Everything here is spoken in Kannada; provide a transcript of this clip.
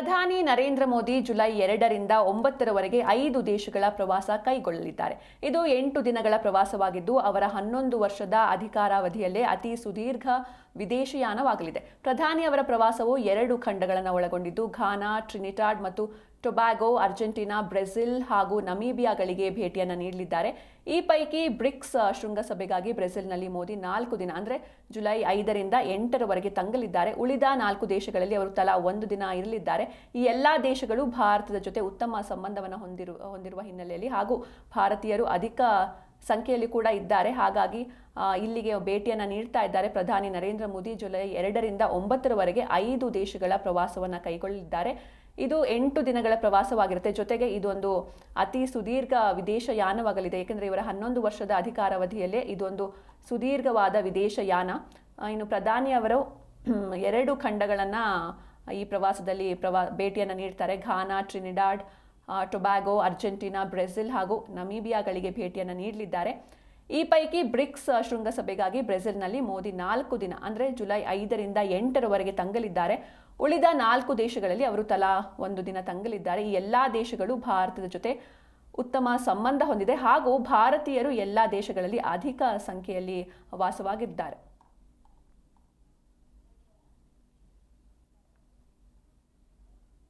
ಪ್ರಧಾನಿ ನರೇಂದ್ರ ಮೋದಿ ಜುಲೈ 2ರಿಂದ 9ರವರೆಗೆ 5 ದೇಶಗಳ ಪ್ರವಾಸ ಕೈಗೊಳ್ಳಲಿದ್ದಾರೆ. ಇದು 8 ದಿನಗಳ ಪ್ರವಾಸವಾಗಿದ್ದು ಅವರ 11 ವರ್ಷದ ಅಧಿಕಾರಾವಧಿಯಲ್ಲೇ ಅತಿ ಸುದೀರ್ಘ ವಿದೇಶಯಾನವಾಗಲಿದೆ. ಪ್ರಧಾನಿ ಅವರ ಪ್ರವಾಸವು 2 ಖಂಡಗಳನ್ನು ಒಳಗೊಂಡಿದ್ದು ಘಾನಾ, ಟ್ರಿನಿಟಾಡ್ ಮತ್ತು ಟೊಬ್ಯಾಗೊ, ಅರ್ಜೆಂಟೀನಾ, ಬ್ರೆಜಿಲ್ ಹಾಗೂ ನಮೀಬಿಯಾಗಳಿಗೆ ಭೇಟಿಯನ್ನು ನೀಡಲಿದ್ದಾರೆ. ಈ ಪೈಕಿ ಬ್ರಿಕ್ಸ್ ಶೃಂಗಸಭೆಗಾಗಿ ಬ್ರೆಜಿಲ್ನಲ್ಲಿ ಮೋದಿ 4 ದಿನ ಅಂದರೆ ಜುಲೈ 5ರಿಂದ 8ರವರೆಗೆ ತಂಗಲಿದ್ದಾರೆ. ಉಳಿದ 4 ದೇಶಗಳಲ್ಲಿ ಅವರು ತಲಾ 1 ದಿನ ಇರಲಿದ್ದಾರೆ. ಈ ಎಲ್ಲ ದೇಶಗಳು ಭಾರತದ ಜೊತೆ ಉತ್ತಮ ಸಂಬಂಧವನ್ನು ಹೊಂದಿರುವ ಹಿನ್ನೆಲೆಯಲ್ಲಿ ಹಾಗೂ ಭಾರತೀಯರು ಅಧಿಕ ಸಂಖ್ಯೆಯಲ್ಲಿ ಕೂಡ ಇದ್ದಾರೆ. ಹಾಗಾಗಿ ಇಲ್ಲಿಗೆ ಭೇಟಿಯನ್ನು ನೀಡ್ತಾ ಇದ್ದಾರೆ. ಪ್ರಧಾನಿ ನರೇಂದ್ರ ಮೋದಿ ಜುಲೈ 2ರಿಂದ 9ರವರೆಗೆ 5 ದೇಶಗಳ ಪ್ರವಾಸವನ್ನು ಕೈಗೊಳ್ಳಲಿದ್ದಾರೆ. ಇದು 8 ದಿನಗಳ ಪ್ರವಾಸವಾಗಿರುತ್ತೆ. ಜೊತೆಗೆ ಇದೊಂದು ಅತಿ ಸುದೀರ್ಘ ವಿದೇಶಯಾನವಾಗಲಿದೆ. ಏಕೆಂದರೆ ಇವರ 11 ವರ್ಷದ ಅಧಿಕಾರಾವಧಿಯಲ್ಲೇ ಇದೊಂದು ಸುದೀರ್ಘವಾದ ವಿದೇಶಯಾನ. ಇನ್ನು ಪ್ರಧಾನಿಯವರು 2 ಖಂಡಗಳನ್ನು ಈ ಪ್ರವಾಸದಲ್ಲಿ ಭೇಟಿಯನ್ನು ನೀಡ್ತಾರೆ. Ghana, Trinidad, Tobago, Argentina, Brazil ಹಾಗೂ ನಮೀಬಿಯಾಗಳಿಗೆ ಭೇಟಿಯನ್ನು ನೀಡಲಿದ್ದಾರೆ. ಈ ಪೈಕಿ ಬ್ರಿಕ್ಸ್ ಶೃಂಗಸಭೆಗಾಗಿ ಬ್ರೆಜಿಲ್ನಲ್ಲಿ ಮೋದಿ 4 ದಿನ ಅಂದರೆ ಜುಲೈ 5ರಿಂದ 8ರವರೆಗೆ ತಂಗಲಿದ್ದಾರೆ. ಉಳಿದ 4 ದೇಶಗಳಲ್ಲಿ ಅವರು ತಲಾ 1 ದಿನ ತಂಗಲಿದ್ದಾರೆ. ಈ ಎಲ್ಲ ದೇಶಗಳು ಭಾರತದ ಜೊತೆ ಉತ್ತಮ ಸಂಬಂಧ ಹೊಂದಿದೆ ಹಾಗೂ ಭಾರತೀಯರು ಎಲ್ಲ ದೇಶಗಳಲ್ಲಿ ಅಧಿಕ ಸಂಖ್ಯೆಯಲ್ಲಿ ವಾಸವಾಗಿದ್ದಾರೆ.